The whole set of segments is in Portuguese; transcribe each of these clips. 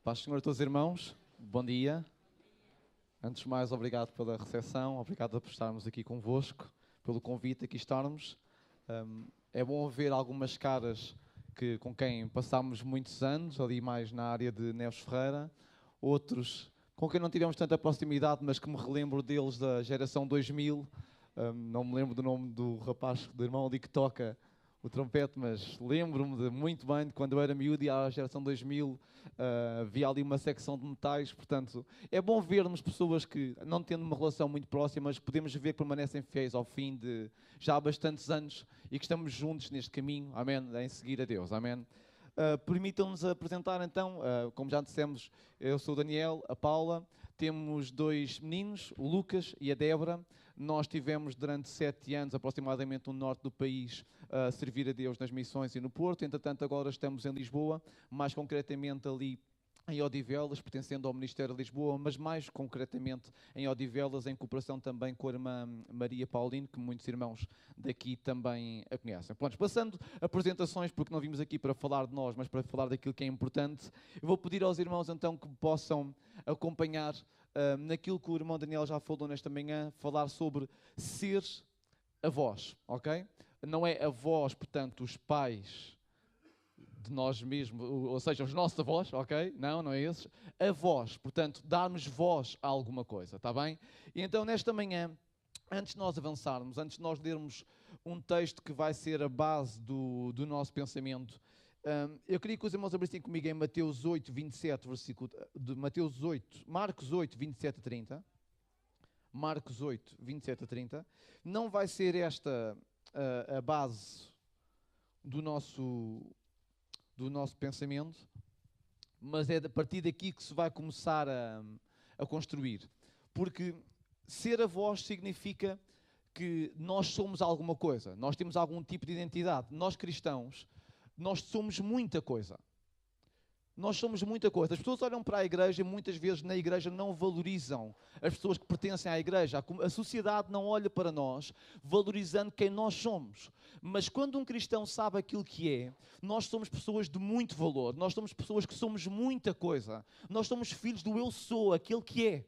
Paz do Senhor a todos os irmãos, bom dia. Antes de mais, obrigado pela recepção, obrigado por estarmos aqui convosco, pelo convite aqui estarmos. É bom ver algumas caras com quem passámos muitos anos, ali mais na área de Neves Ferreira, outros com quem não tivemos tanta proximidade, mas que me relembro deles da geração 2000. Não me lembro do nome do rapaz, do irmão ali que toca o trompete, mas lembro-me muito bem de quando eu era miúdo e à geração 2000 havia ali uma secção de metais. Portanto, é bom vermos pessoas que, não tendo uma relação muito próxima, mas podemos ver que permanecem fiéis ao fim de já há bastantes anos e que estamos juntos neste caminho, amém, em seguir a Deus, amém. Permitam-nos apresentar então, como já dissemos, eu sou o Daniel, a Paula, temos dois meninos, o Lucas e a Débora. Nós tivemos durante 7 anos, aproximadamente, no norte do país, a servir a Deus nas missões e no Porto. Entretanto, agora estamos em Lisboa, mais concretamente ali em Odivelas, pertencendo ao Ministério de Lisboa, mas mais concretamente em Odivelas, em cooperação também com a irmã Maria Paulino, que muitos irmãos daqui também a conhecem. Pronto, passando apresentações, porque não vimos aqui para falar de nós, mas para falar daquilo que é importante, eu vou pedir aos irmãos então que possam acompanhar naquilo que o irmão Daniel já falou nesta manhã, falar sobre ser avós, ok? Não é avós, portanto, os pais de nós mesmos, ou seja, os nossos avós, ok? Não é esses. Avós, portanto, darmos voz a alguma coisa, está bem? E então, nesta manhã, antes de nós avançarmos, antes de nós lermos um texto que vai ser a base do nosso pensamento, eu queria que os irmãos abrissem comigo em Mateus 8, 27, versículo de Mateus 8, Marcos 8, 27 a 30. Marcos 8, 27 a 30. Não vai ser esta a base do nosso pensamento, mas é a partir daqui que se vai começar a construir. Porque ser avós significa que nós somos alguma coisa, nós temos algum tipo de identidade. Nós cristãos, nós somos muita coisa. Nós somos muita coisa. As pessoas olham para a igreja e muitas vezes na igreja não valorizam as pessoas que pertencem à igreja. A sociedade não olha para nós valorizando quem nós somos. Mas quando um cristão sabe aquilo que é, nós somos pessoas de muito valor. Nós somos pessoas que somos muita coisa. Nós somos filhos do eu sou, aquele que é.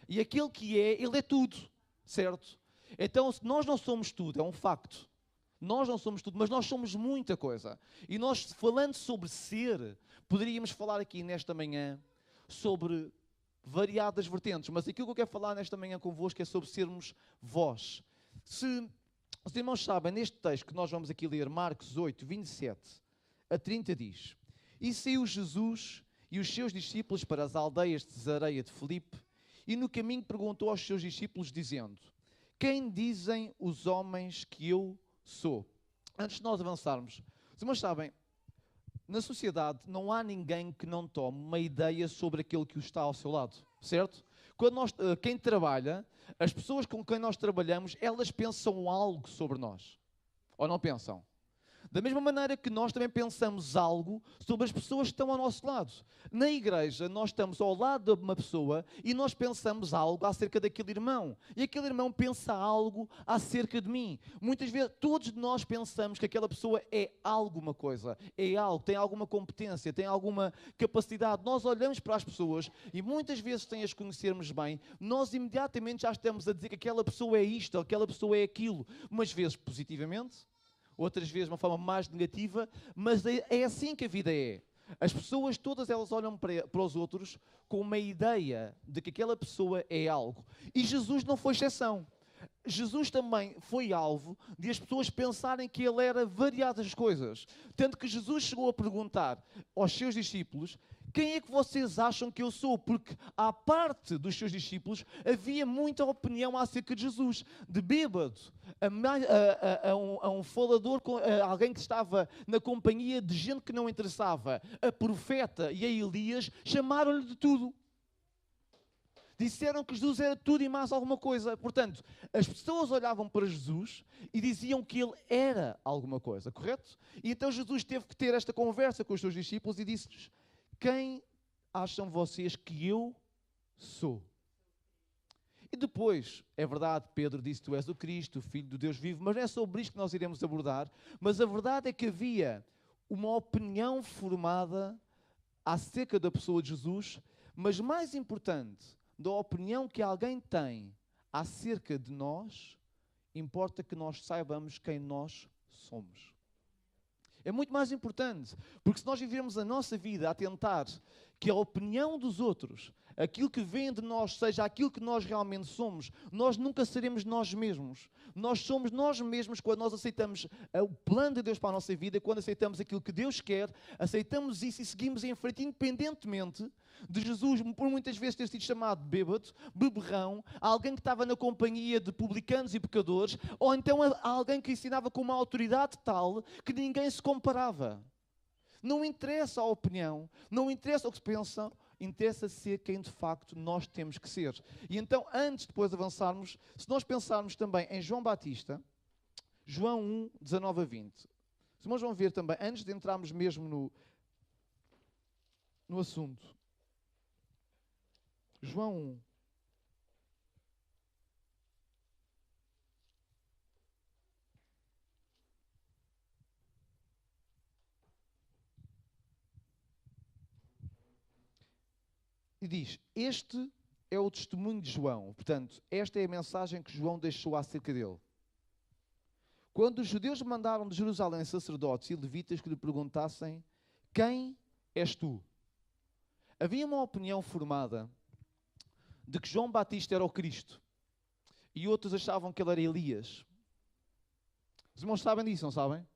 E aquele que é, ele é tudo, certo? Então, nós não somos tudo, é um facto. Nós não somos tudo, mas nós somos muita coisa. E nós, falando sobre ser, poderíamos falar aqui nesta manhã sobre variadas vertentes. Mas aquilo que eu quero falar nesta manhã convosco é sobre sermos vós. Se os irmãos sabem, neste texto que nós vamos aqui ler, Marcos 8, 27 a 30, diz: E saiu Jesus e os seus discípulos para as aldeias de Cesareia de Filipe, e no caminho perguntou aos seus discípulos, dizendo: Quem dizem os homens que eu sou? Antes de nós avançarmos, os irmãos sabem, na sociedade não há ninguém que não tome uma ideia sobre aquele que está ao seu lado, certo? Quando quem trabalha, as pessoas com quem nós trabalhamos, elas pensam algo sobre nós, ou não pensam? Da mesma maneira que nós também pensamos algo sobre as pessoas que estão ao nosso lado. Na igreja, nós estamos ao lado de uma pessoa e nós pensamos algo acerca daquele irmão. E aquele irmão pensa algo acerca de mim. Muitas vezes, todos nós pensamos que aquela pessoa é alguma coisa, é algo, tem alguma competência, tem alguma capacidade. Nós olhamos para as pessoas e muitas vezes, sem as conhecermos bem, nós imediatamente já estamos a dizer que aquela pessoa é isto, aquela pessoa é aquilo. Umas vezes positivamente, outras vezes de uma forma mais negativa, mas é assim que a vida é. As pessoas, todas elas olham para os outros com uma ideia de que aquela pessoa é algo. E Jesus não foi exceção. Jesus também foi alvo de as pessoas pensarem que ele era variadas coisas. Tanto que Jesus chegou a perguntar aos seus discípulos: quem é que vocês acham que eu sou? Porque à parte dos seus discípulos havia muita opinião acerca de Jesus. De bêbado a um falador, a alguém que estava na companhia de gente que não interessava, a profeta e a Elias, chamaram-lhe de tudo. Disseram que Jesus era tudo e mais alguma coisa. Portanto, as pessoas olhavam para Jesus e diziam que ele era alguma coisa, correto? E então Jesus teve que ter esta conversa com os seus discípulos e disse-lhes: quem acham vocês que eu sou? E depois, é verdade, Pedro disse: tu és o Cristo, o Filho do Deus vivo, mas não é sobre isto que nós iremos abordar. Mas a verdade é que havia uma opinião formada acerca da pessoa de Jesus, mas mais importante, da opinião que alguém tem acerca de nós, importa que nós saibamos quem nós somos. É muito mais importante, porque se nós vivermos a nossa vida a tentar que a opinião dos outros, aquilo que vem de nós, seja aquilo que nós realmente somos, nós nunca seremos nós mesmos. Nós somos nós mesmos quando nós aceitamos o plano de Deus para a nossa vida, quando aceitamos aquilo que Deus quer, aceitamos isso e seguimos em frente, independentemente de Jesus, por muitas vezes, ter sido chamado bêbado, beberrão, alguém que estava na companhia de publicanos e pecadores, ou então alguém que ensinava com uma autoridade tal que ninguém se comparava. Não interessa a opinião, não interessa o que se pensa, interessa ser quem de facto nós temos que ser. E então, antes de depois avançarmos, se nós pensarmos também em João Batista, João 1, 19 a 20. Os irmãos vão ver também, antes de entrarmos mesmo no assunto. João 1. E diz, este é o testemunho de João. Portanto, esta é a mensagem que João deixou acerca dele. Quando os judeus mandaram de Jerusalém sacerdotes e levitas que lhe perguntassem, quem és tu? Havia uma opinião formada de que João Batista era o Cristo. E outros achavam que ele era Elias. Os irmãos sabem disso, não sabem?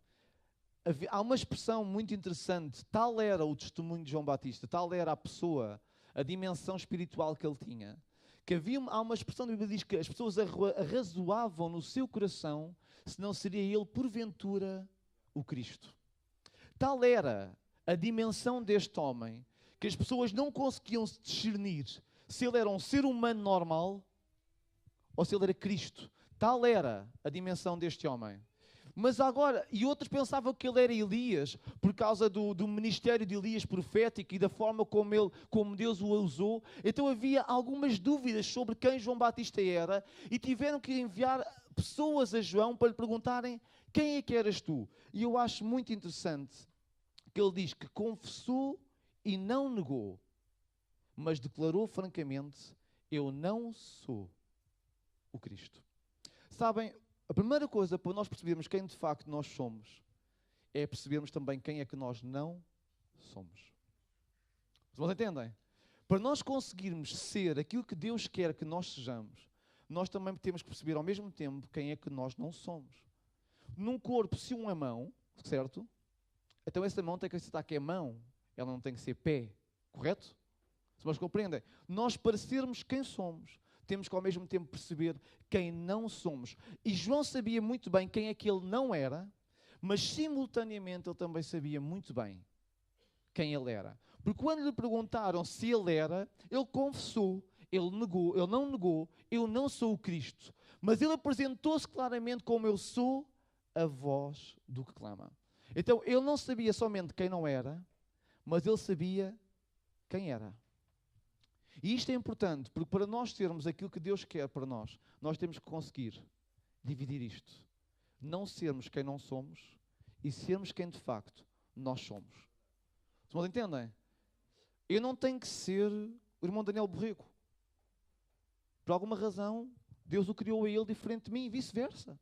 Há uma expressão muito interessante. Tal era o testemunho de João Batista, tal era a pessoa, a dimensão espiritual que ele tinha, que há uma expressão da Bíblia que diz que as pessoas arrazoavam no seu coração se não seria ele, porventura, o Cristo. Tal era a dimensão deste homem que as pessoas não conseguiam discernir se ele era um ser humano normal ou se ele era Cristo. Tal era a dimensão deste homem. Mas agora, e outros pensavam que ele era Elias, por causa do ministério de Elias profético e da forma como Deus o usou. Então havia algumas dúvidas sobre quem João Batista era e tiveram que enviar pessoas a João para lhe perguntarem quem é que eras tu. E eu acho muito interessante que ele diz que confessou e não negou, mas declarou francamente, eu não sou o Cristo. Sabem, a primeira coisa para nós percebermos quem de facto nós somos é percebermos também quem é que nós não somos. Vocês entendem? Para nós conseguirmos ser aquilo que Deus quer que nós sejamos, nós também temos que perceber ao mesmo tempo quem é que nós não somos. Num corpo, se um é mão, certo? Então essa mão tem que aceitar que é mão, ela não tem que ser pé, correto? Vocês compreendem? Nós, para sermos quem somos, temos que ao mesmo tempo perceber quem não somos. E João sabia muito bem quem é que ele não era, mas simultaneamente ele também sabia muito bem quem ele era. Porque quando lhe perguntaram se ele era, ele confessou, ele não negou, eu não sou o Cristo. Mas ele apresentou-se claramente como eu sou a voz do que clama. Então ele não sabia somente quem não era, mas ele sabia quem era. E isto é importante, porque para nós termos aquilo que Deus quer para nós, nós temos que conseguir dividir isto. Não sermos quem não somos e sermos quem de facto nós somos. Vocês entendem? Eu não tenho que ser o irmão Daniel Borrego. Por alguma razão, Deus o criou a ele diferente de mim e vice-versa.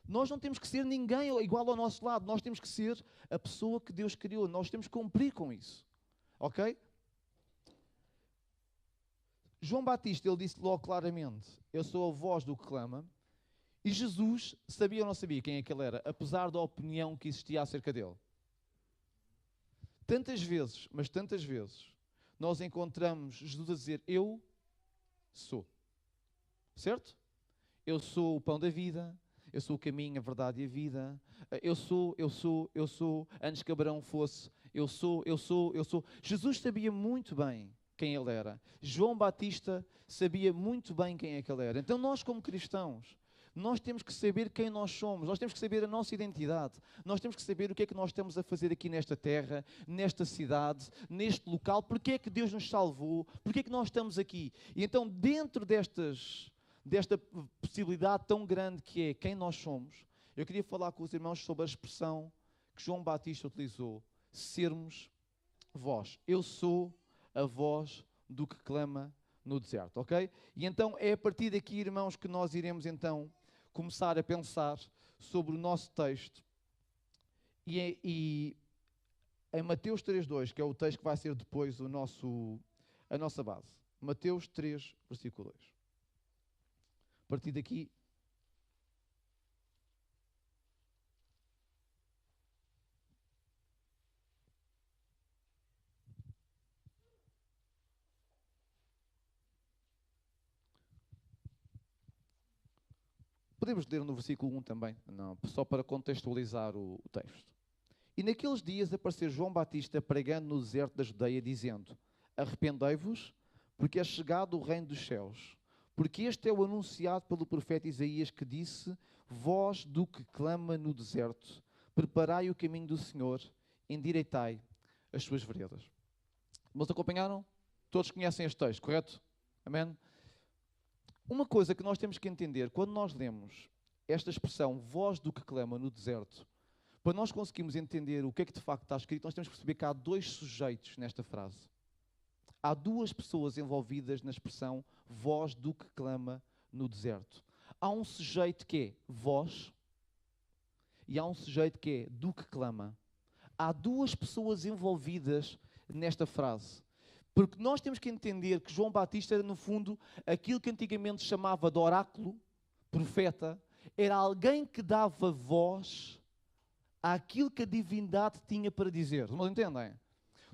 Nós não temos que ser ninguém igual ao nosso lado. Nós temos que ser a pessoa que Deus criou. Nós temos que cumprir com isso. Ok? João Batista, ele disse logo claramente, eu sou a voz do que clama. E Jesus sabia ou não sabia quem é que ele era, apesar da opinião que existia acerca dele. Tantas vezes, mas tantas vezes, nós encontramos Jesus a dizer, eu sou. Certo? Eu sou o pão da vida, eu sou o caminho, a verdade e a vida. Eu sou, antes que Abraão fosse, eu sou. Jesus sabia muito bem quem ele era. João Batista sabia muito bem quem é que ele era. Então nós, como cristãos, nós temos que saber quem nós somos, nós temos que saber a nossa identidade, nós temos que saber o que é que nós estamos a fazer aqui nesta terra, nesta cidade, neste local, porque é que Deus nos salvou, porque é que nós estamos aqui. E então, dentro desta possibilidade tão grande que é quem nós somos, eu queria falar com os irmãos sobre a expressão que João Batista utilizou, sermos voz. Eu sou a voz do que clama no deserto, ok? E então é a partir daqui, irmãos, que nós iremos então começar a pensar sobre o nosso texto. E em Mateus 3:2, que é o texto que vai ser depois a nossa base. Mateus 3, versículo 2. A partir daqui, podemos ler no versículo 1 também, não, só para contextualizar o texto. E naqueles dias apareceu João Batista pregando no deserto da Judeia, dizendo: arrependei-vos, porque é chegado o reino dos céus. Porque este é o anunciado pelo profeta Isaías, que disse: voz do que clama no deserto, preparai o caminho do Senhor, endireitai as suas veredas. Mas acompanharam? Todos conhecem este texto, correto? Amém? Uma coisa que nós temos que entender, quando nós lemos esta expressão, voz do que clama no deserto, para nós conseguirmos entender o que é que de facto está escrito, nós temos que perceber que há dois sujeitos nesta frase. Há duas pessoas envolvidas na expressão voz do que clama no deserto. Há um sujeito que é voz e há um sujeito que é do que clama. Há duas pessoas envolvidas nesta frase. Porque nós temos que entender que João Batista era, no fundo, aquilo que antigamente se chamava de oráculo, profeta, era alguém que dava voz àquilo que a divindade tinha para dizer. Vocês entendem?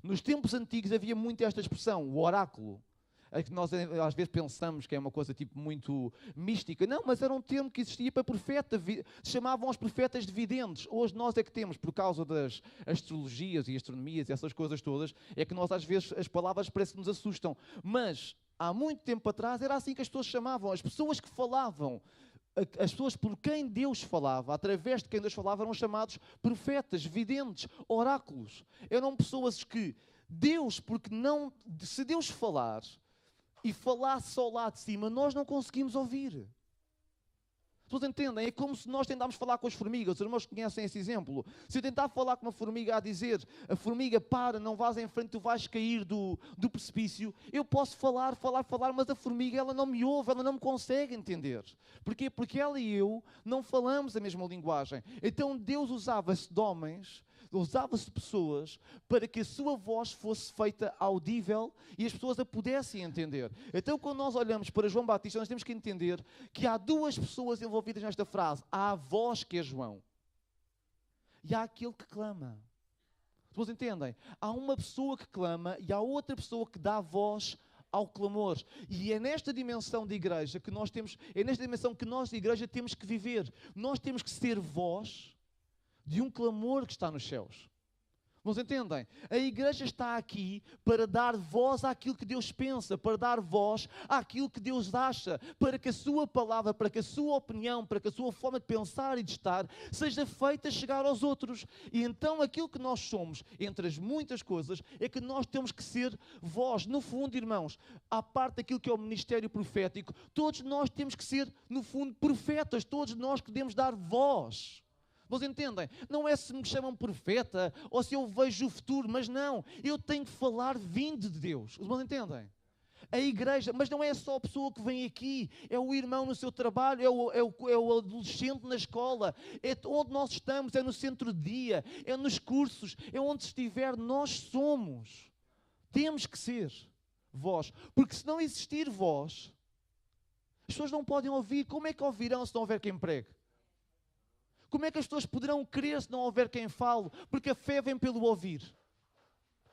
Nos tempos antigos havia muito esta expressão, o oráculo. É que nós às vezes pensamos que é uma coisa tipo muito mística. Não, mas era um termo que existia para profeta. Chamavam os profetas de videntes. Hoje nós é que temos, por causa das astrologias e astronomias e essas coisas todas, é que nós às vezes as palavras parece que nos assustam. Mas há muito tempo atrás era assim que as pessoas chamavam. As pessoas que falavam, as pessoas por quem Deus falava, através de quem Deus falava, eram chamados profetas, videntes, oráculos. Eram pessoas que Deus, porque não, se Deus falar e falasse só lá de cima, nós não conseguimos ouvir. Vocês entendem? É como se nós tentássemos falar com as formigas. Os irmãos conhecem esse exemplo. Se eu tentar falar com uma formiga a dizer, a formiga para, não vás em frente, tu vais cair do precipício. Eu posso falar, mas a formiga ela não me ouve, ela não me consegue entender. Porquê? Porque ela e eu não falamos a mesma linguagem. Então Deus usava-se de homens, usava-se de pessoas para que a sua voz fosse feita audível e as pessoas a pudessem entender. Então, quando nós olhamos para João Batista, nós temos que entender que há duas pessoas envolvidas nesta frase. Há a voz, que é João, e há aquele que clama. Vocês entendem? Há uma pessoa que clama e há outra pessoa que dá voz ao clamor. E é nesta dimensão de igreja que nós temos, é nesta dimensão que nós, de igreja, temos que viver. Nós temos que ser voz de um clamor que está nos céus. Vocês entendem? A igreja está aqui para dar voz àquilo que Deus pensa, para dar voz àquilo que Deus acha, para que a sua palavra, para que a sua opinião, para que a sua forma de pensar e de estar seja feita chegar aos outros. E então aquilo que nós somos, entre as muitas coisas, é que nós temos que ser voz. No fundo, irmãos, à parte daquilo que é o ministério profético, todos nós temos que ser, no fundo, profetas. Todos nós podemos dar voz. Vocês entendem? Não é se me chamam profeta ou se eu vejo o futuro, mas não. Eu tenho que falar vindo de Deus. Vocês entendem? A igreja, mas não é só a pessoa que vem aqui, é o irmão no seu trabalho, é o adolescente na escola, é onde nós estamos, é no centro de dia, é nos cursos, é onde estiver, nós somos. Temos que ser voz. Porque se não existir voz, as pessoas não podem ouvir. Como é que ouvirão se não houver quem pregue? Como é que as pessoas poderão crer se não houver quem fale? Porque a fé vem pelo ouvir.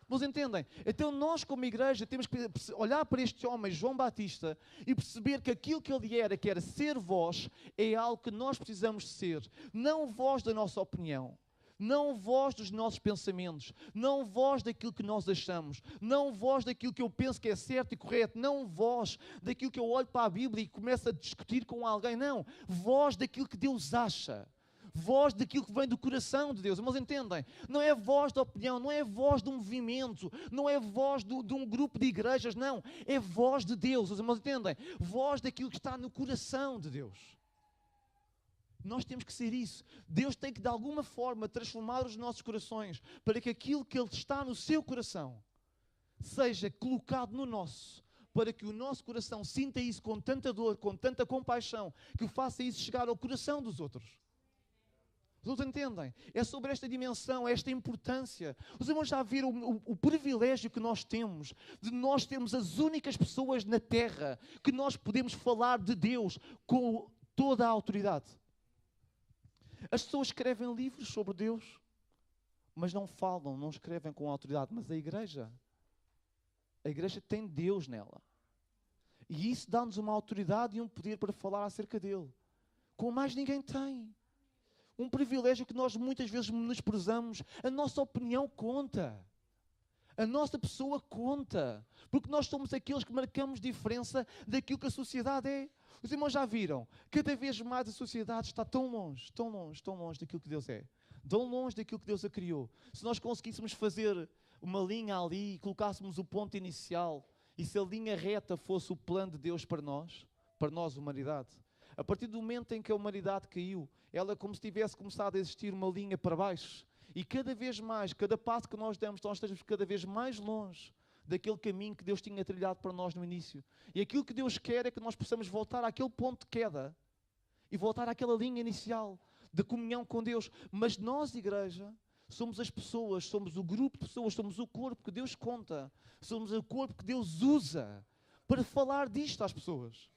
Vocês entendem? Então nós como igreja temos que olhar para este homem, João Batista, e perceber que aquilo que ele era, que era ser voz, é algo que nós precisamos ser. Não voz da nossa opinião. Não voz dos nossos pensamentos. Não voz daquilo que nós achamos. Não voz daquilo que eu penso que é certo e correto. Não voz daquilo que eu olho para a Bíblia e começo a discutir com alguém. Não. Voz daquilo que Deus acha. Voz daquilo que vem do coração de Deus. Mas entendem? Não é voz da opinião, não é voz de um movimento, não é voz de um grupo de igrejas, não. É voz de Deus. Mas entendem? Voz daquilo que está no coração de Deus. Nós temos que ser isso. Deus tem que, de alguma forma, transformar os nossos corações para que aquilo que Ele está no seu coração seja colocado no nosso, para que o nosso coração sinta isso com tanta dor, com tanta compaixão, que faça isso chegar ao coração dos outros. Os outros entendem? É sobre esta dimensão, esta importância. Os irmãos já viram o privilégio que nós temos de nós termos as únicas pessoas na Terra que nós podemos falar de Deus com toda a autoridade. As pessoas escrevem livros sobre Deus, mas não falam, não escrevem com autoridade. Mas a igreja tem Deus nela. E isso dá-nos uma autoridade e um poder para falar acerca dele, como mais ninguém tem. Um privilégio que nós muitas vezes menosprezamos. A nossa opinião conta. A nossa pessoa conta. Porque nós somos aqueles que marcamos diferença daquilo que a sociedade é. Os irmãos já viram? Cada vez mais a sociedade está tão longe, tão longe, tão longe daquilo que Deus é. Tão longe daquilo que Deus a criou. Se nós conseguíssemos fazer uma linha ali e colocássemos o ponto inicial, e se a linha reta fosse o plano de Deus para nós, humanidade, a partir do momento em que a humanidade caiu, ela é como se tivesse começado a existir uma linha para baixo. E cada vez mais, cada passo que nós damos, nós estamos cada vez mais longe daquele caminho que Deus tinha trilhado para nós no início. E aquilo que Deus quer é que nós possamos voltar àquele ponto de queda e voltar àquela linha inicial de comunhão com Deus. Mas nós, igreja, somos as pessoas, somos o grupo de pessoas, somos o corpo que Deus conta, somos o corpo que Deus usa para falar disto às pessoas.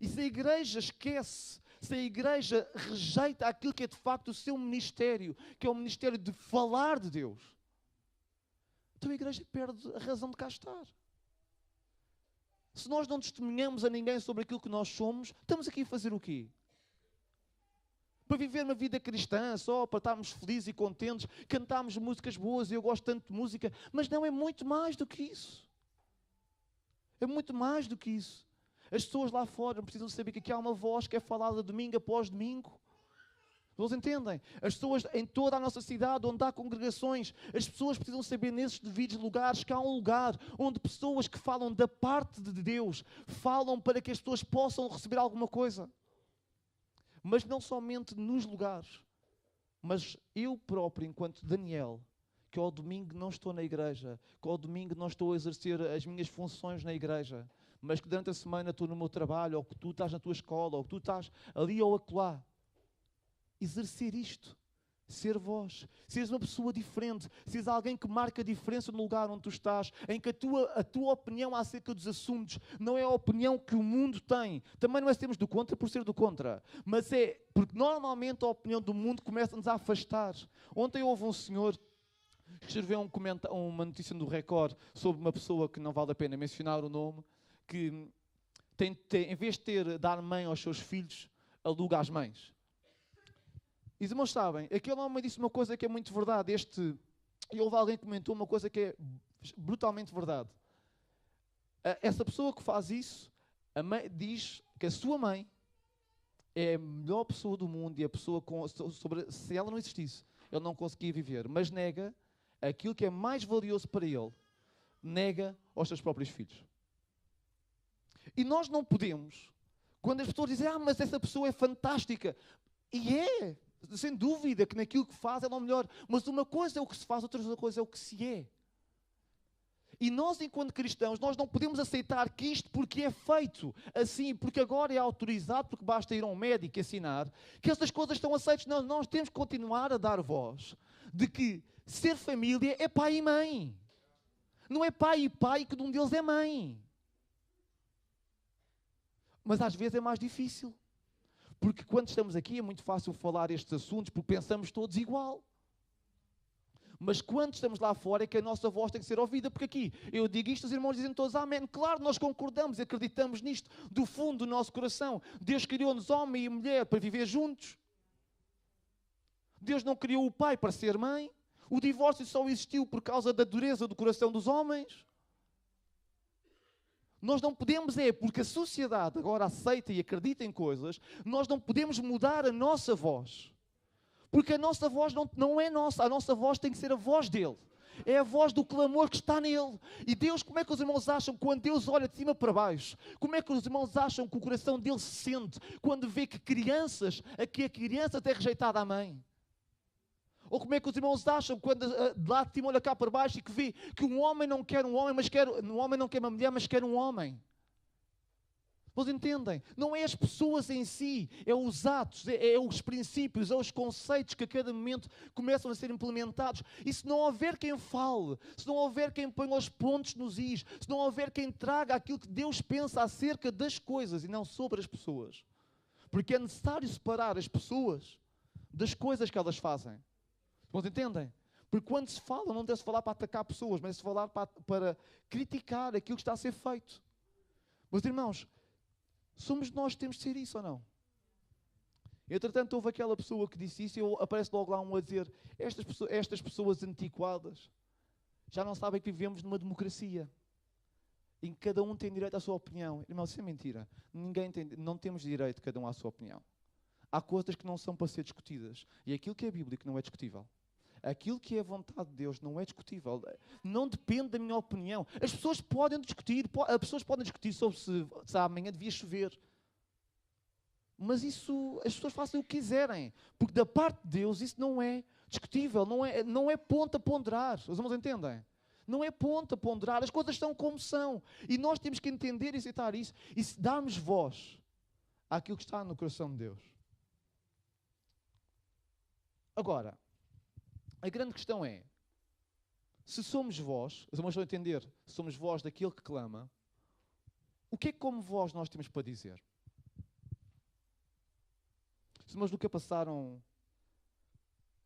E se a igreja esquece, se a igreja rejeita aquilo que é de facto o seu ministério, que é o ministério de falar de Deus, então a igreja perde a razão de cá estar. Se nós não testemunhamos a ninguém sobre aquilo que nós somos, estamos aqui a fazer o quê? Para viver uma vida cristã, só para estarmos felizes e contentes, cantarmos músicas boas, e eu gosto tanto de música, mas não, é muito mais do que isso. É muito mais do que isso. As pessoas lá fora precisam saber que aqui há uma voz que é falada domingo após domingo. Vocês entendem? As pessoas em toda a nossa cidade, onde há congregações, as pessoas precisam saber nesses devidos lugares que há um lugar onde pessoas que falam da parte de Deus, falam para que as pessoas possam receber alguma coisa. Mas não somente nos lugares, mas eu próprio, enquanto Daniel, que ao domingo não estou na igreja, que ao domingo não estou a exercer as minhas funções na igreja, mas que durante a semana estou no meu trabalho, ou que tu estás na tua escola, ou que tu estás ali ou acolá. Exercer isto, ser vós, seres uma pessoa diferente, seres alguém que marca a diferença no lugar onde tu estás, em que a tua opinião acerca dos assuntos não é a opinião que o mundo tem. Também não é sermos do contra por ser do contra, mas é porque normalmente a opinião do mundo começa-nos a afastar. Ontem houve um senhor que escreveu uma notícia do Record sobre uma pessoa que não vale a pena mencionar o nome, que em vez de dar mãe aos seus filhos, aluga às mães. E os irmãos sabem, aquele homem disse uma coisa que é muito verdade. E houve alguém que comentou uma coisa que é brutalmente verdade. Essa pessoa que faz isso, a mãe, diz que a sua mãe é a melhor pessoa do mundo e a pessoa se ela não existisse, ele não conseguia viver. Mas nega aquilo que é mais valioso para ele, nega aos seus próprios filhos. E nós não podemos, quando as pessoas dizem, mas essa pessoa é fantástica, e é, sem dúvida que naquilo que faz ela é o melhor, mas uma coisa é o que se faz, outra coisa é o que se é. E nós, enquanto cristãos, nós não podemos aceitar que isto porque é feito assim, porque agora é autorizado, porque basta ir a um médico e assinar, que essas coisas estão aceitas. Não, nós temos que continuar a dar voz de que ser família é pai e mãe. Não é pai e pai, que um deles é mãe. Mas às vezes é mais difícil. Porque quando estamos aqui é muito fácil falar estes assuntos, porque pensamos todos igual. Mas quando estamos lá fora é que a nossa voz tem que ser ouvida. Porque aqui eu digo isto, os irmãos dizem todos amém. Claro, nós concordamos e acreditamos nisto do fundo do nosso coração. Deus criou-nos homem e mulher para viver juntos. Deus não criou o pai para ser mãe. O divórcio só existiu por causa da dureza do coração dos homens. Nós não podemos, porque a sociedade agora aceita e acredita em coisas, nós não podemos mudar a nossa voz. Porque a nossa voz não é nossa, a nossa voz tem que ser a voz dele. É a voz do clamor que está nele. E Deus, como é que os irmãos acham quando Deus olha de cima para baixo? Como é que os irmãos acham que o coração dele se sente quando vê que a criança tem rejeitado a mãe? Ou como é que os irmãos acham quando de lá de cima olha cá para baixo e que vê que um homem não quer um homem, um homem não quer uma mulher, mas quer um homem? Vocês entendem? Não é as pessoas em si, é os atos, é os princípios, é os conceitos que a cada momento começam a ser implementados. E se não houver quem fale, se não houver quem ponha os pontos nos is, se não houver quem traga aquilo que Deus pensa acerca das coisas e não sobre as pessoas. Porque é necessário separar as pessoas das coisas que elas fazem. Vocês entendem? Porque quando se fala, não deve-se falar para atacar pessoas, mas deve-se falar para criticar aquilo que está a ser feito. Meus irmãos, somos nós que temos de ser isso ou não? Entretanto, houve aquela pessoa que disse isso e aparece logo lá um a dizer: estas pessoas antiquadas já não sabem que vivemos numa democracia em que cada um tem direito à sua opinião. Irmão, isso é mentira. Não temos direito cada um à sua opinião. Há coisas que não são para ser discutidas. E aquilo que é bíblico não é discutível. Aquilo que é a vontade de Deus não é discutível. Não depende da minha opinião. As pessoas podem discutir sobre se amanhã devia chover. Mas isso, as pessoas façam o que quiserem. Porque da parte de Deus isso não é discutível. Não é ponto a ponderar. Os irmãos entendem? Não é ponto a ponderar. As coisas são como são. E nós temos que entender e aceitar isso. E se darmos voz àquilo que está no coração de Deus. Agora, a grande questão é, se somos vós, os irmãos estão a entender, se somos vós daquele que clama, o que é que como vós nós temos para dizer? Os irmãos nunca passaram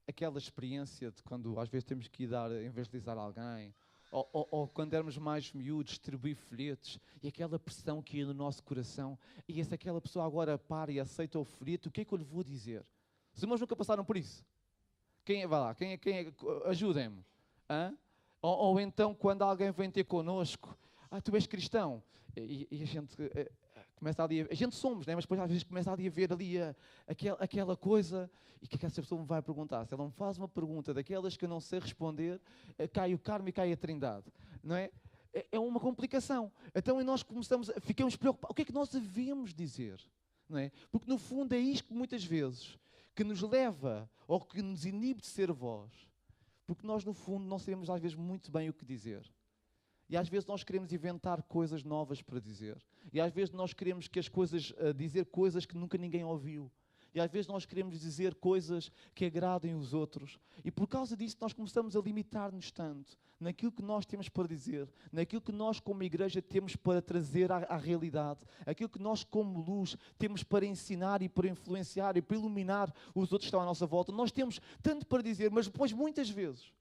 aquela experiência de quando às vezes temos que ir dar, evangelizar alguém, ou quando éramos mais miúdos, distribuir folhetos, e aquela pressão que ia no nosso coração, e se aquela pessoa agora para e aceita o folheto, o que é que eu lhe vou dizer? Os irmãos nunca passaram por isso? Vai lá, ajudem-me. Ou então, quando alguém vem ter connosco, tu és cristão, e a gente começa ali, a gente somos, né? Mas depois às vezes começa ali a ver ali aquela coisa, e que essa pessoa me vai perguntar. Se ela me faz uma pergunta daquelas que eu não sei responder, cai o Carmo e cai a Trindade, não é? É uma complicação. Então nós ficamos preocupados. O que é que nós devemos dizer? Não é? Porque no fundo é isto que muitas vezes que nos leva, ou que nos inibe de ser voz, porque nós no fundo não sabemos às vezes muito bem o que dizer. E às vezes nós queremos inventar coisas novas para dizer. E às vezes nós queremos dizer coisas que nunca ninguém ouviu. E às vezes nós queremos dizer coisas que agradem os outros. E por causa disso nós começamos a limitar-nos tanto naquilo que nós temos para dizer, naquilo que nós como igreja temos para trazer à realidade, aquilo que nós como luz temos para ensinar e para influenciar e para iluminar os outros que estão à nossa volta. Nós temos tanto para dizer, mas depois muitas vezes,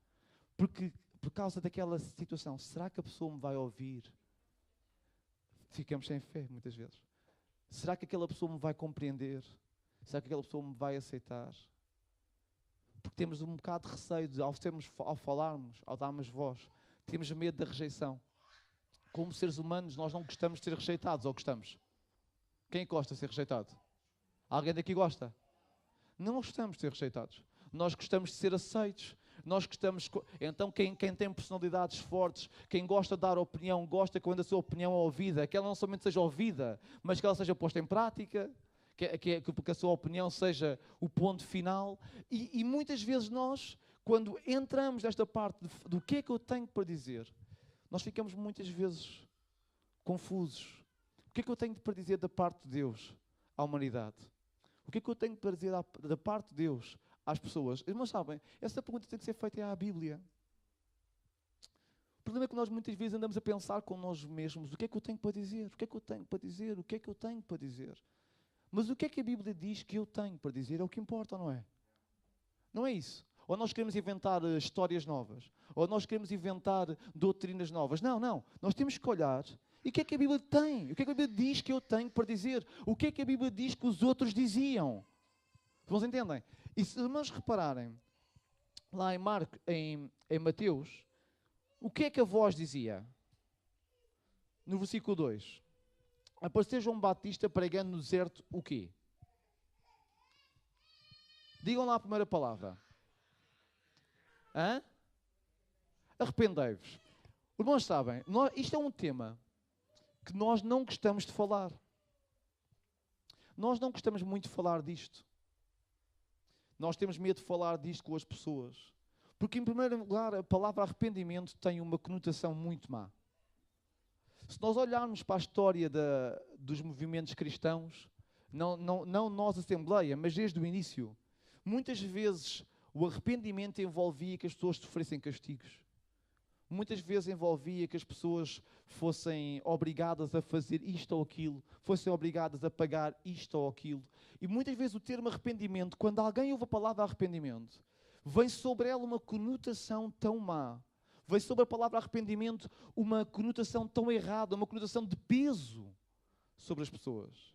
por causa daquela situação, será que a pessoa me vai ouvir? Ficamos sem fé muitas vezes. Será que aquela pessoa me vai compreender? Será que aquela pessoa me vai aceitar? Porque temos um bocado de receio ao falarmos, ao darmos voz. Temos medo da rejeição. Como seres humanos, nós não gostamos de ser rejeitados, ou gostamos? Quem gosta de ser rejeitado? Alguém daqui gosta? Não gostamos de ser rejeitados. Nós gostamos de ser aceitos. Nós gostamos... Então, quem tem personalidades fortes, quem gosta de dar opinião, gosta quando a sua opinião é ouvida, que ela não somente seja ouvida, mas que ela seja posta em prática, que a sua opinião seja o ponto final. E muitas vezes nós, quando entramos nesta parte do que é que eu tenho para dizer, nós ficamos muitas vezes confusos. O que é que eu tenho para dizer da parte de Deus à humanidade? O que é que eu tenho para dizer da parte de Deus às pessoas? Irmãos, sabem, essa pergunta tem que ser feita à Bíblia. O problema é que nós muitas vezes andamos a pensar com nós mesmos: o que é que eu tenho para dizer? O que é que eu tenho para dizer? O que é que eu tenho para dizer? Mas o que é que a Bíblia diz que eu tenho para dizer é o que importa, não é? Não é isso. Ou nós queremos inventar histórias novas, ou nós queremos inventar doutrinas novas. Não, não. Nós temos que olhar e o que é que a Bíblia tem? O que é que a Bíblia diz que eu tenho para dizer? O que é que a Bíblia diz que os outros diziam? Vocês entendem? E se irmãos repararem, lá em Mateus, o que é que a voz dizia? No versículo 2. Apareceu João Batista pregando no deserto o quê? Digam lá a primeira palavra. Arrependei-vos. Irmãos, sabem, isto é um tema que nós não gostamos de falar. Nós não gostamos muito de falar disto. Nós temos medo de falar disto com as pessoas. Porque, em primeiro lugar, a palavra arrependimento tem uma conotação muito má. Se nós olharmos para a história dos movimentos cristãos, não nós, Assembleia, mas desde o início, muitas vezes o arrependimento envolvia que as pessoas sofressem castigos. Muitas vezes envolvia que as pessoas fossem obrigadas a fazer isto ou aquilo, fossem obrigadas a pagar isto ou aquilo. E muitas vezes o termo arrependimento, quando alguém ouve a palavra arrependimento, vem sobre ela uma conotação tão má. Vem sobre a palavra arrependimento uma conotação tão errada, uma conotação de peso sobre as pessoas.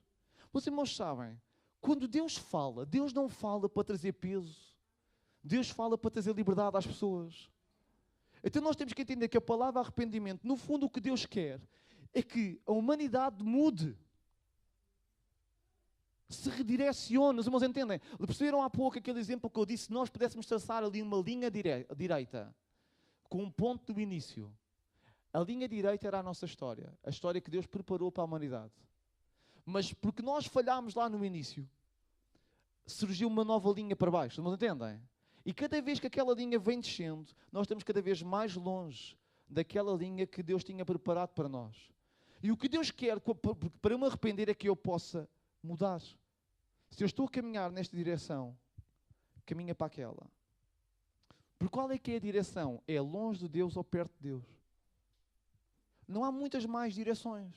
Os irmãos sabem, quando Deus fala, Deus não fala para trazer peso. Deus fala para trazer liberdade às pessoas. Então nós temos que entender que a palavra arrependimento, no fundo o que Deus quer é que a humanidade mude. Se redirecione. Os irmãos entendem? Perceberam há pouco aquele exemplo que eu disse, se nós pudéssemos traçar ali uma linha direita, com um ponto do início. A linha direita era a nossa história. A história que Deus preparou para a humanidade. Mas porque nós falhámos lá no início, surgiu uma nova linha para baixo. Os irmãos entendem? E cada vez que aquela linha vem descendo, nós estamos cada vez mais longe daquela linha que Deus tinha preparado para nós. E o que Deus quer para eu me arrepender é que eu possa mudar. Se eu estou a caminhar nesta direção, caminha para aquela. Por qual é que é a direção? É longe de Deus ou perto de Deus? Não há muitas mais direções.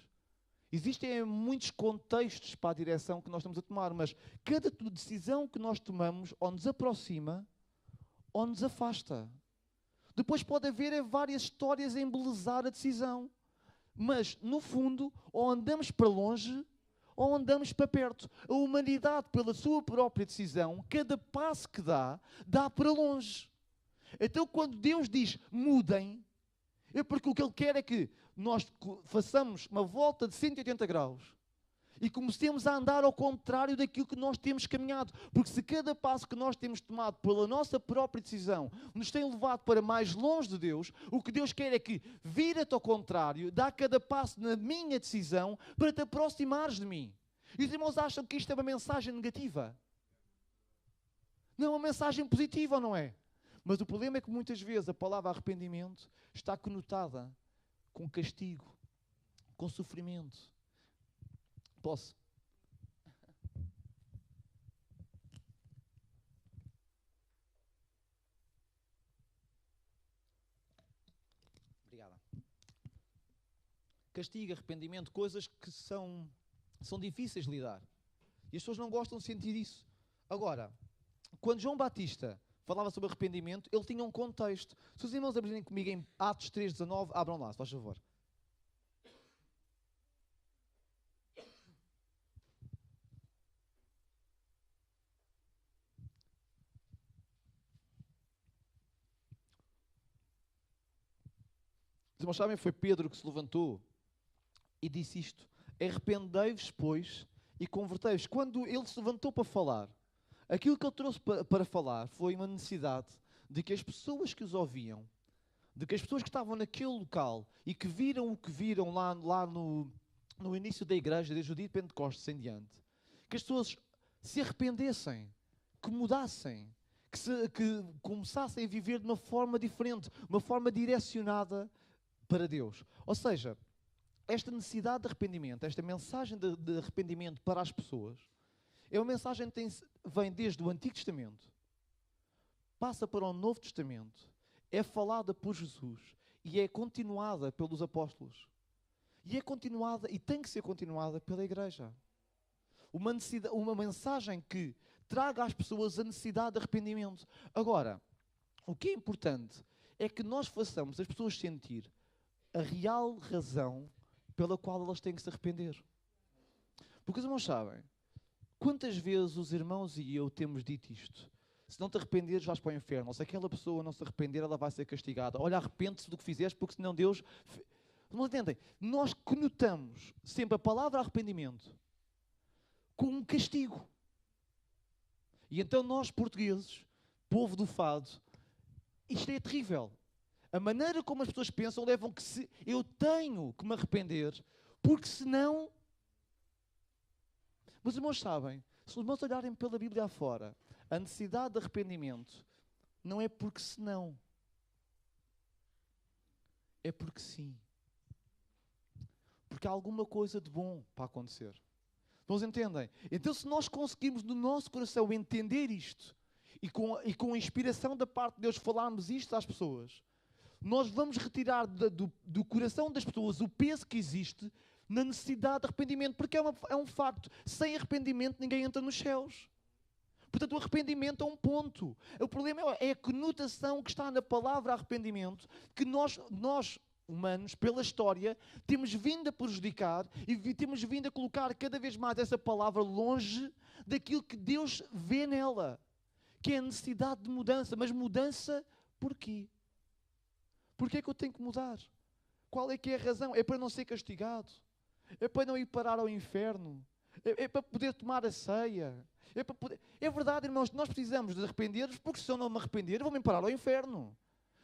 Existem muitos contextos para a direção que nós estamos a tomar, mas cada decisão que nós tomamos ou nos aproxima ou nos afasta. Depois pode haver várias histórias a embelezar a decisão. Mas, no fundo, ou andamos para longe ou andamos para perto. A humanidade, pela sua própria decisão, cada passo que dá para longe. Então, quando Deus diz mudem, é porque o que Ele quer é que nós façamos uma volta de 180 graus e comecemos a andar ao contrário daquilo que nós temos caminhado. Porque se cada passo que nós temos tomado pela nossa própria decisão nos tem levado para mais longe de Deus, o que Deus quer é que vira-te ao contrário, dá cada passo na minha decisão para te aproximares de mim. E os irmãos acham que isto é uma mensagem negativa? Não é uma mensagem positiva, não é? Mas o problema é que muitas vezes a palavra arrependimento está conotada com castigo, com sofrimento. Posso? Obrigada. Castigo, arrependimento, coisas que são difíceis de lidar. E as pessoas não gostam de sentir isso. Agora, quando João Batista falava sobre arrependimento, ele tinha um contexto. Se os irmãos abrirem comigo em Atos 3:19, abram lá, se faz favor. Os irmãos sabem, foi Pedro que se levantou e disse isto: arrependei-vos, pois, e convertei-vos. Quando ele se levantou para falar, aquilo que ele trouxe para falar foi uma necessidade de que as pessoas que os ouviam, de que as pessoas que estavam naquele local e que viram o que viram lá no início da igreja, desde o dia de Pentecostes em diante, que as pessoas se arrependessem, que mudassem, que começassem a viver de uma forma diferente, uma forma direcionada para Deus. Ou seja, esta necessidade de arrependimento, esta mensagem de arrependimento para as pessoas, é uma mensagem que vem desde o Antigo Testamento, passa para o Novo Testamento, é falada por Jesus e é continuada pelos apóstolos. E é continuada e tem que ser continuada pela igreja. Uma mensagem que traga às pessoas a necessidade de arrependimento. Agora, o que é importante é que nós façamos as pessoas sentir a real razão pela qual elas têm que se arrepender. Porque os irmãos sabem, quantas vezes os irmãos e eu temos dito isto? Se não te arrependeres, vais para o inferno. Ou se aquela pessoa não se arrepender, ela vai ser castigada. Olha, arrepende-se do que fizeste, porque senão Deus... Não entendem? Nós conotamos sempre a palavra arrependimento com um castigo. E então nós, portugueses, povo do fado, isto é terrível. A maneira como as pessoas pensam levam que eu tenho que me arrepender, porque senão... Mas os irmãos sabem, se os irmãos olharem pela Bíblia afora, a necessidade de arrependimento não é porque senão, é porque sim. Porque há alguma coisa de bom para acontecer. Vocês entendem? Então, se nós conseguirmos no nosso coração entender isto, e com a inspiração da parte de Deus falarmos isto às pessoas, nós vamos retirar do coração das pessoas o peso que existe na necessidade de arrependimento, porque é um facto. Sem arrependimento ninguém entra nos céus. Portanto, o arrependimento é um ponto. O problema é a conotação que está na palavra arrependimento, que nós humanos, pela história, temos vindo a prejudicar e temos vindo a colocar cada vez mais essa palavra longe daquilo que Deus vê nela, que é a necessidade de mudança. Mas mudança porquê? Porquê é que eu tenho que mudar? Qual é que é a razão? É para não ser castigado? É para não ir parar ao inferno? É para poder tomar a ceia? É verdade, irmãos, nós precisamos de arrepender-nos, porque se eu não me arrepender, eu vou-me parar ao inferno.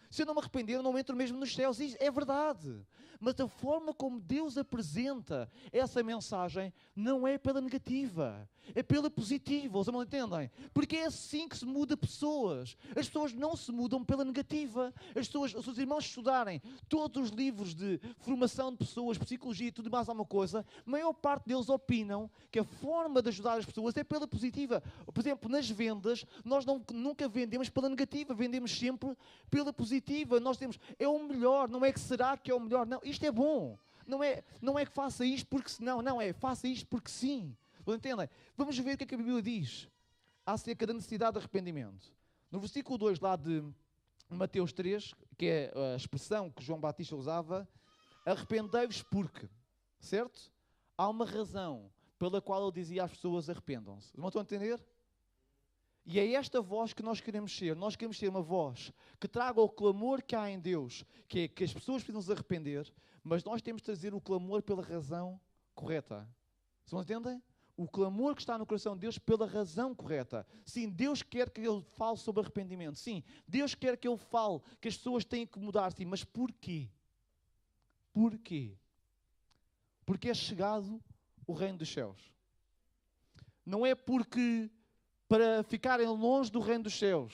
Se eu não me arrepender, eu não entro mesmo nos céus. Isso é verdade. Mas a forma como Deus apresenta essa mensagem não é pela negativa, é pela positiva. Vocês não entendem? Porque é assim que se muda pessoas. As pessoas não se mudam pela negativa. Se os irmãos estudarem todos os livros de formação de pessoas, psicologia e tudo mais alguma coisa, a maior parte deles opinam que a forma de ajudar as pessoas é pela positiva. Por exemplo, nas vendas, nós nunca vendemos pela negativa, vendemos sempre pela positiva. Nós temos, é o melhor, não é que será que é o melhor, não, isto é bom. Não é que faça isto porque senão, não é, faça isto porque sim. Entendem? Vamos ver o que a Bíblia diz acerca da necessidade de arrependimento. No versículo 2 lá de Mateus 3, que é a expressão que João Batista usava, arrependei-vos porque, certo? Há uma razão pela qual ele dizia às pessoas arrependam-se. Não estão a entender? E é esta voz que nós queremos ser. Nós queremos ser uma voz que traga o clamor que há em Deus, que é que as pessoas precisam se arrepender, mas nós temos de trazer o clamor pela razão correta. Vocês entendem? O clamor que está no coração de Deus pela razão correta. Sim, Deus quer que eu fale sobre arrependimento. Sim, Deus quer que eu fale que as pessoas têm que mudar. Sim, mas porquê? Porquê? Porque é chegado o reino dos céus. Não é porque para ficarem longe do reino dos céus,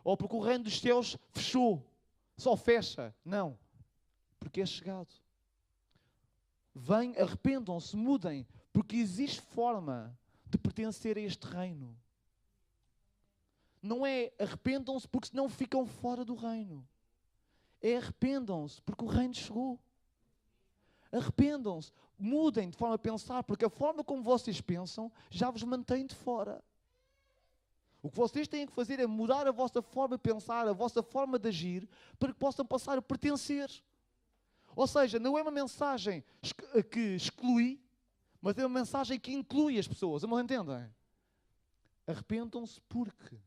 ou porque o reino dos céus fechou, só fecha. Não. Porque é chegado. Venham, arrependam-se, mudem, porque existe forma de pertencer a este reino. Não é arrependam-se porque senão ficam fora do reino. É arrependam-se porque o reino chegou. Arrependam-se, mudem de forma a pensar, porque a forma como vocês pensam já vos mantém de fora. O que vocês têm que fazer é mudar a vossa forma de pensar, a vossa forma de agir, para que possam passar a pertencer. Ou seja, não é uma mensagem que exclui, mas é uma mensagem que inclui as pessoas. Não entendem? Arrependam-se porque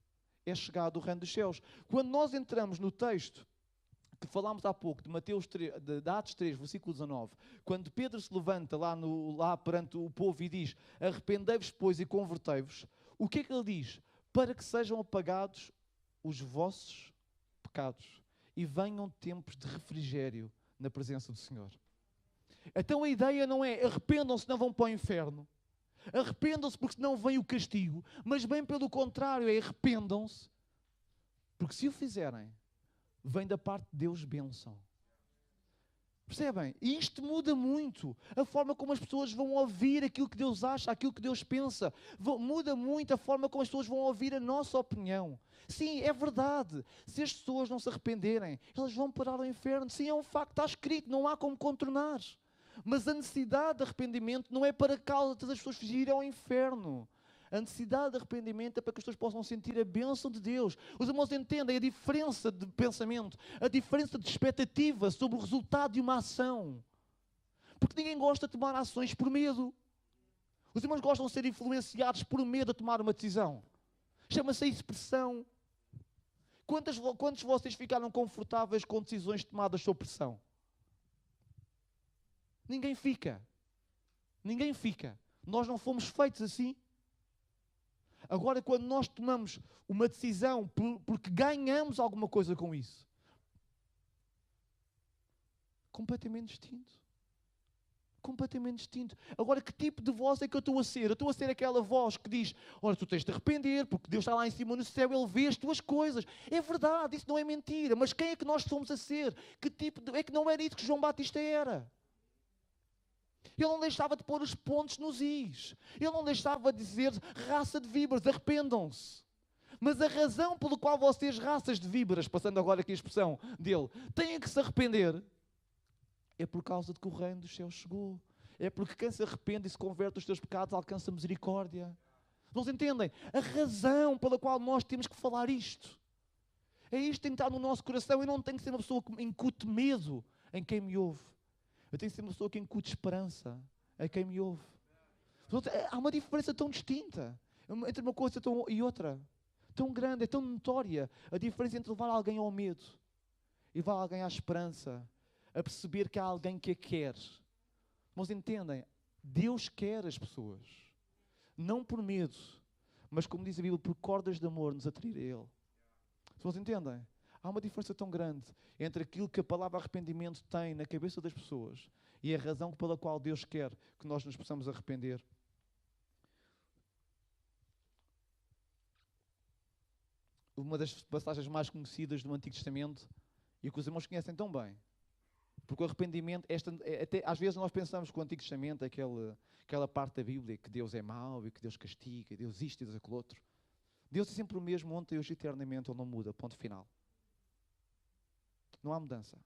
é chegado o reino dos céus. Quando nós entramos no texto que falámos há pouco, de Mateus 3, de Atos 3, versículo 19, quando Pedro se levanta lá perante o povo e diz: arrependei-vos, pois, e convertei-vos, o que é que ele diz? Para que sejam apagados os vossos pecados e venham tempos de refrigério na presença do Senhor. Então a ideia não é arrependam-se, não vão para o inferno. Arrependam-se porque senão vem o castigo. Mas bem pelo contrário, é arrependam-se porque se o fizerem, vem da parte de Deus bênção. Percebem? E isto muda muito a forma como as pessoas vão ouvir aquilo que Deus acha, aquilo que Deus pensa. Muda muito a forma como as pessoas vão ouvir a nossa opinião. Sim, é verdade. Se as pessoas não se arrependerem, elas vão parar ao inferno. Sim, é um facto, está escrito, não há como contornar. Mas a necessidade de arrependimento não é para a causa de as pessoas fugirem ao inferno. A necessidade de arrependimento é para que as pessoas possam sentir a bênção de Deus. Os irmãos entendem a diferença de pensamento, a diferença de expectativa sobre o resultado de uma ação. Porque ninguém gosta de tomar ações por medo. Os irmãos gostam de ser influenciados por medo a tomar uma decisão. Chama-se a expressão. Quantos de vocês ficaram confortáveis com decisões tomadas sob pressão? Ninguém fica. Ninguém fica. Nós não fomos feitos assim. Agora, quando nós tomamos uma decisão porque ganhamos alguma coisa com isso, Completamente distinto. Completamente distinto. Agora, que tipo de voz é que eu estou a ser? Eu estou a ser aquela voz que diz, olha, tu tens de arrepender, porque Deus está lá em cima no céu, Ele vê as tuas coisas. É verdade, isso não é mentira. Mas quem é que nós somos a ser? Que tipo de... É que não era isso que João Batista era. Ele não deixava de pôr os pontos nos is. Ele não deixava de dizer, raça de víboras, arrependam-se. Mas a razão pela qual vocês, raças de víboras, passando agora aqui a expressão dele, têm que se arrepender, é por causa de que o reino dos céus chegou. É porque quem se arrepende e se converte dos seus pecados alcança misericórdia. Vocês entendem? A razão pela qual nós temos que falar isto. É isto que tem que estar no nosso coração. Eu não tenho que ser uma pessoa que incute medo em quem me ouve. Eu tenho que ser uma pessoa que incute esperança em quem me ouve. Há uma diferença tão distinta entre uma coisa e outra. Tão grande, é tão notória. A diferença entre levar alguém ao medo e levar alguém à esperança. A perceber que há alguém que a quer. Mas entendem? Deus quer as pessoas. Não por medo, mas como diz a Bíblia, por cordas de amor nos atrair a Ele. Vocês entendem? Há uma diferença tão grande entre aquilo que a palavra arrependimento tem na cabeça das pessoas e a razão pela qual Deus quer que nós nos possamos arrepender. Uma das passagens mais conhecidas do Antigo Testamento e que os irmãos conhecem tão bem. Porque o arrependimento, até, às vezes nós pensamos que o Antigo Testamento é aquela parte da Bíblia que Deus é mau e que Deus castiga, Deus isto e Deus aquilo outro. Deus é sempre o mesmo, ontem, hoje e eternamente, Ele não muda, ponto final. Não há mudança.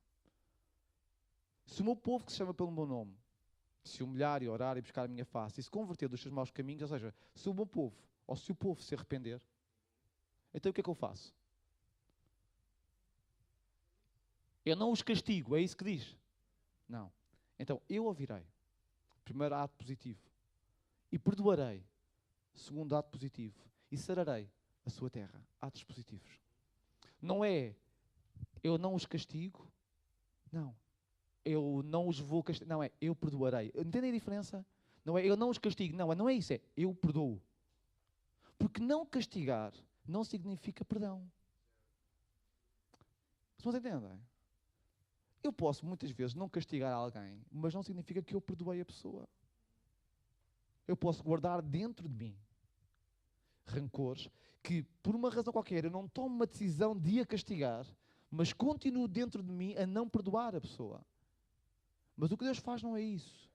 Se o meu povo que se chama pelo meu nome se humilhar e orar e buscar a minha face e se converter dos seus maus caminhos, ou seja, se o meu povo, ou se o povo se arrepender, então o que é que eu faço? Eu não os castigo, é isso que diz? Não. Então, eu ouvirei. Primeiro ato positivo. E perdoarei. Segundo ato positivo. E sararei a sua terra. Atos positivos. Não é, eu não os castigo. Não. Eu não os vou castigar. Não é, eu perdoarei. Entendem a diferença? Não é, eu não os castigo. Não é isso. É, eu perdoo. Porque não castigar não significa perdão. Vocês entendem? Eu posso, muitas vezes, não castigar alguém, mas não significa que eu perdoei a pessoa. Eu posso guardar dentro de mim rancores que, por uma razão qualquer, eu não tomo uma decisão de a castigar, mas continuo dentro de mim a não perdoar a pessoa. Mas o que Deus faz não é isso.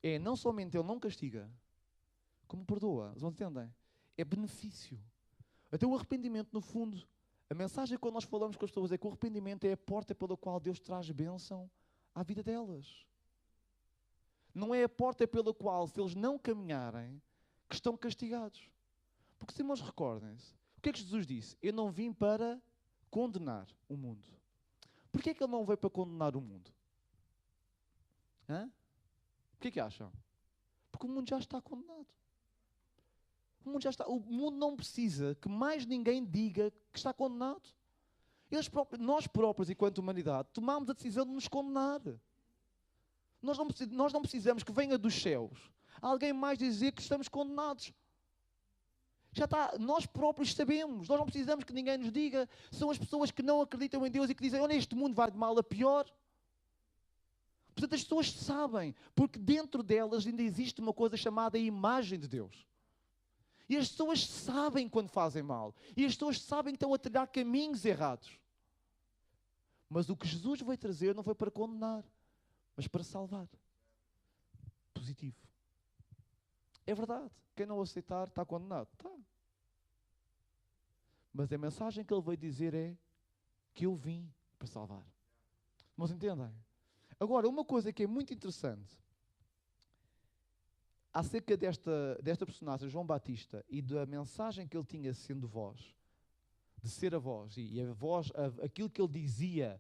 É, não somente Ele não castiga, como perdoa. Vocês entendem? É benefício. Até o arrependimento, no fundo, a mensagem quando nós falamos com as pessoas é que o arrependimento é a porta pela qual Deus traz bênção à vida delas. Não é a porta pela qual, se eles não caminharem, que estão castigados. Porque, se irmãos, recordem-se, o que é que Jesus disse? Eu não vim para condenar o mundo. Porquê é que Ele não veio para condenar o mundo? Hã? O que é que acham? Porque o mundo já está condenado. O mundo já está. O mundo não precisa que mais ninguém diga que está condenado. Nós próprios, enquanto humanidade, tomamos a decisão de nos condenar. Nós não precisamos que venha dos céus alguém mais dizer que estamos condenados. Já está, nós próprios sabemos. Nós não precisamos que ninguém nos diga. São as pessoas que não acreditam em Deus e que dizem, olha, este mundo vai de mal a pior. Portanto, as pessoas sabem, porque dentro delas ainda existe uma coisa chamada imagem de Deus. E as pessoas sabem quando fazem mal. E as pessoas sabem que estão a trilhar caminhos errados. Mas o que Jesus veio trazer não foi para condenar, mas para salvar. Positivo. É verdade. Quem não aceitar está condenado. Está. Mas a mensagem que Ele veio dizer é que eu vim para salvar. Mas entendem? Agora, uma coisa que é muito interessante acerca desta personagem, João Batista, e da mensagem que ele tinha sendo voz, de ser a voz, e a voz, aquilo que ele dizia,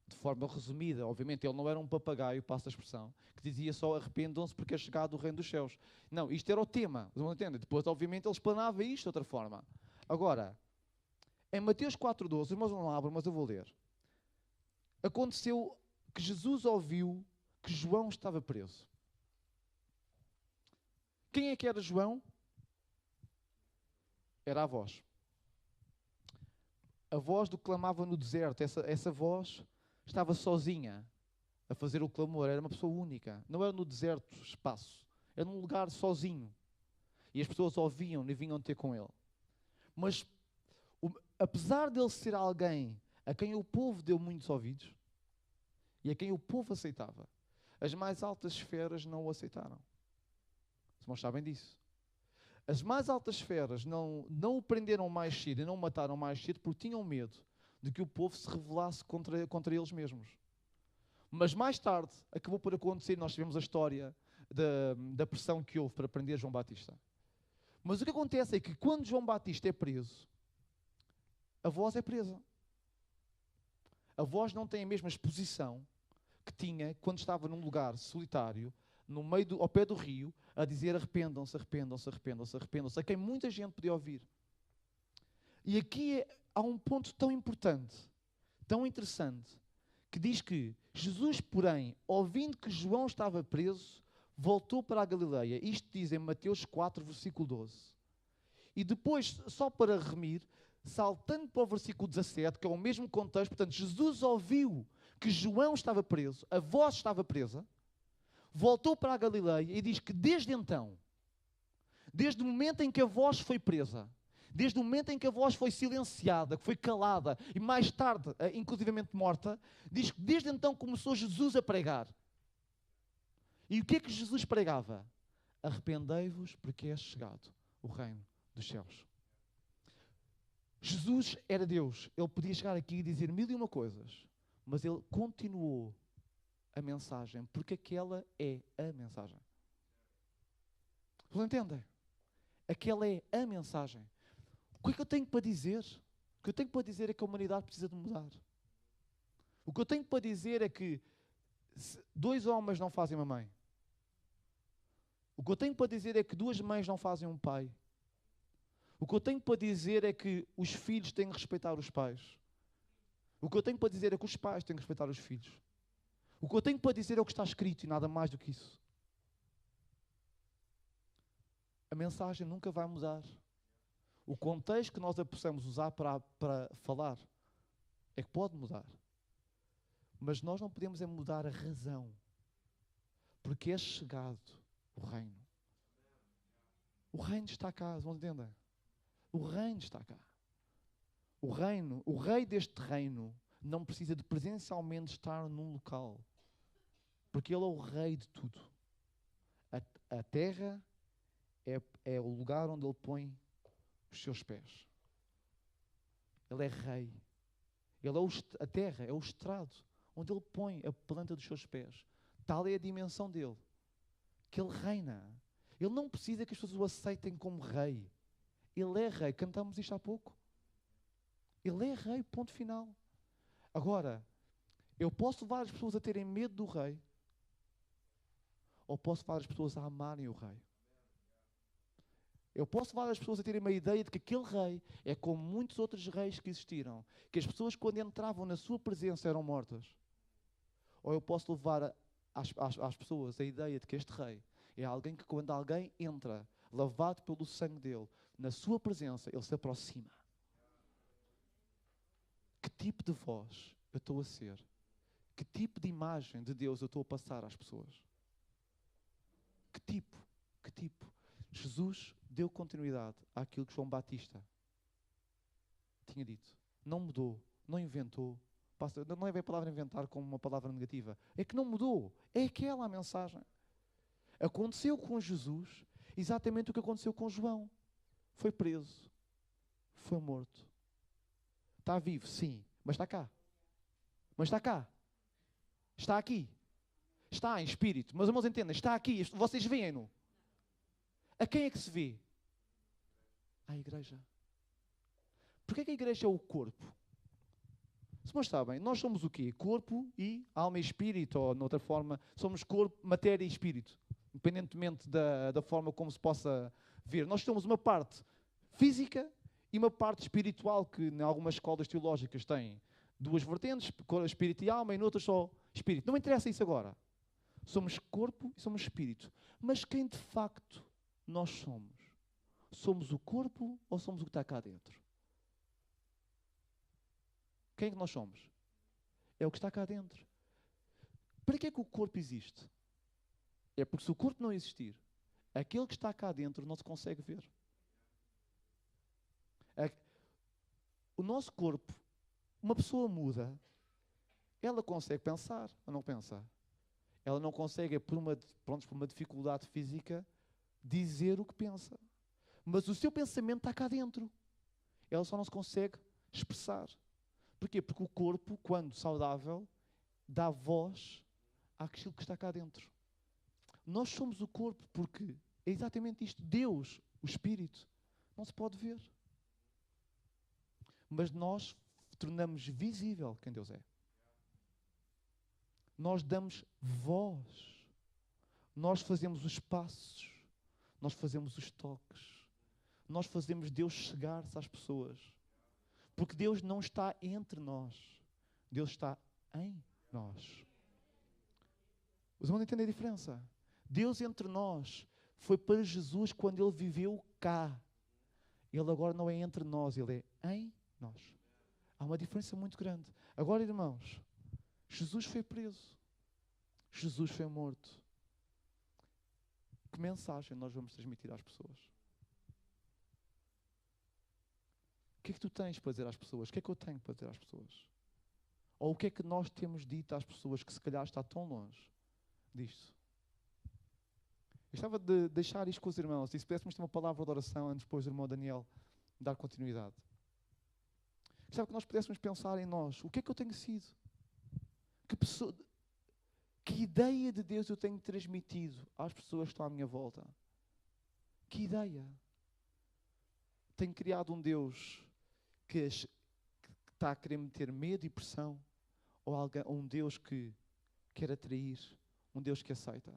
de forma resumida, obviamente ele não era um papagaio, passa a expressão, que dizia só arrependam-se porque é chegado o reino dos céus. Não, isto era o tema, vocês vão entender? Depois, obviamente, ele explanava isto de outra forma. Agora, em Mateus 4,12, os irmãos não abram, mas eu vou ler. Aconteceu que Jesus ouviu que João estava preso. Quem é que era João? Era a voz. A voz do que clamava no deserto. Essa voz estava sozinha a fazer o clamor. Era uma pessoa única. Não era no deserto, espaço. Era num lugar sozinho. E as pessoas ouviam e vinham ter com ele. Mas, apesar dele ser alguém a quem o povo deu muitos ouvidos e a quem o povo aceitava, as mais altas esferas não o aceitaram. Os irmãos sabem disso. As mais altas esferas não o prenderam mais cedo e não o mataram mais cedo porque tinham medo de que o povo se rebelasse contra eles mesmos. Mas mais tarde acabou por acontecer, nós tivemos a história da pressão que houve para prender João Batista. Mas o que acontece é que quando João Batista é preso, a voz é presa. A voz não tem a mesma exposição que tinha quando estava num lugar solitário, no meio ao pé do rio, a dizer arrependam-se, arrependam-se, arrependam-se, arrependam-se, a quem muita gente podia ouvir. E aqui há um ponto tão importante, tão interessante, que diz que Jesus, porém, ouvindo que João estava preso, voltou para a Galileia. Isto diz em Mateus 4, versículo 12. E depois, só para remir, saltando para o versículo 17, que é o mesmo contexto, portanto, Jesus ouviu que João estava preso, a voz estava presa, voltou para a Galileia e diz que desde então, desde o momento em que a voz foi presa, desde o momento em que a voz foi silenciada, que foi calada e mais tarde, inclusivamente morta, diz que desde então começou Jesus a pregar. E o que é que Jesus pregava? Arrependei-vos porque é chegado o reino dos céus. Jesus era Deus. Ele podia chegar aqui e dizer mil e uma coisas, mas ele continuou a mensagem, porque aquela é a mensagem. Vocês entendem? Aquela é a mensagem. O que é que eu tenho para dizer? O que eu tenho para dizer é que a humanidade precisa de mudar. O que eu tenho para dizer é que dois homens não fazem uma mãe. O que eu tenho para dizer é que duas mães não fazem um pai. O que eu tenho para dizer é que os filhos têm que respeitar os pais. O que eu tenho para dizer é que os pais têm que respeitar os filhos. O que eu tenho para dizer é o que está escrito e nada mais do que isso. A mensagem nunca vai mudar. O contexto que nós a possamos usar para falar é que pode mudar. Mas nós não podemos é mudar a razão. Porque é chegado o reino. O reino está cá, vocês entendem? O reino está cá. O reino, o rei deste reino não precisa de presencialmente estar num local. Porque ele é o rei de tudo. A terra é o lugar onde ele põe os seus pés. Ele é rei. Ele é a terra é o estrado onde ele põe a planta dos seus pés. Tal é a dimensão dele. Que ele reina. Ele não precisa que as pessoas o aceitem como rei. Ele é rei. Cantamos isto há pouco. Ele é rei, ponto final. Agora, eu posso levar as pessoas a terem medo do rei, ou posso levar as pessoas a amarem o rei. Eu posso levar as pessoas a terem uma ideia de que aquele rei é como muitos outros reis que existiram, que as pessoas quando entravam na sua presença eram mortas. Ou eu posso levar às pessoas a ideia de que este rei é alguém que quando alguém entra, lavado pelo sangue dele, na sua presença, ele se aproxima. Que tipo de voz eu estou a ser? Que tipo de imagem de Deus eu estou a passar às pessoas? Que tipo? Que tipo? Jesus deu continuidade àquilo que João Batista tinha dito. Não mudou, não inventou. Não é bem a palavra inventar como uma palavra negativa. É que não mudou. É aquela a mensagem. Aconteceu com Jesus exatamente o que aconteceu com João. Foi preso. Foi morto. Está vivo, sim. Mas está cá. Mas está cá. Está aqui. Está em espírito. Mas irmãos, entendem? Está aqui. Vocês veem-no. A quem é que se vê? À igreja. Porquê que a igreja é o corpo? Se nós sabem, nós somos o quê? Corpo e alma e espírito, ou, noutra forma, somos corpo, matéria e espírito. Independentemente da forma como se possa ver. Nós temos uma parte física e uma parte espiritual, que em algumas escolas teológicas têm duas vertentes, espírito e alma, e noutras só espírito. Não interessa isso agora. Somos corpo e somos espírito. Mas quem de facto nós somos? Somos o corpo ou somos o que está cá dentro? Quem é que nós somos? É o que está cá dentro. Para que é que o corpo existe? É porque se o corpo não existir, aquele que está cá dentro não se consegue ver. O nosso corpo, uma pessoa muda, ela consegue pensar ou não pensa? Ela não consegue, por uma dificuldade física, dizer o que pensa. Mas o seu pensamento está cá dentro. Ela só não se consegue expressar. Porquê? Porque o corpo, quando saudável, dá voz àquilo que está cá dentro. Nós somos o corpo porque é exatamente isto. Deus, o Espírito, não se pode ver. Mas nós tornamos visível quem Deus é. Nós damos voz. Nós fazemos os passos. Nós fazemos os toques. Nós fazemos Deus chegar-se às pessoas. Porque Deus não está entre nós. Deus está em nós. Vocês vão entender a diferença? Deus entre nós foi para Jesus quando Ele viveu cá. Ele agora não é entre nós, Ele é em nós. Há uma diferença muito grande. Agora, irmãos, Jesus foi preso. Jesus foi morto. Que mensagem nós vamos transmitir às pessoas? O que é que tu tens para dizer às pessoas? O que é que eu tenho para dizer às pessoas? Ou o que é que nós temos dito às pessoas que se calhar está tão longe disto? Eu gostava de deixar isto com os irmãos. E se pudéssemos ter uma palavra de oração antes depois do irmão Daniel dar continuidade. Gostava que nós pudéssemos pensar em nós. O que é que eu tenho sido? Que ideia de Deus eu tenho transmitido às pessoas que estão à minha volta? Que ideia? Tenho criado um Deus que está a querer meter medo e pressão? Ou um Deus que quer atrair? Um Deus que aceita?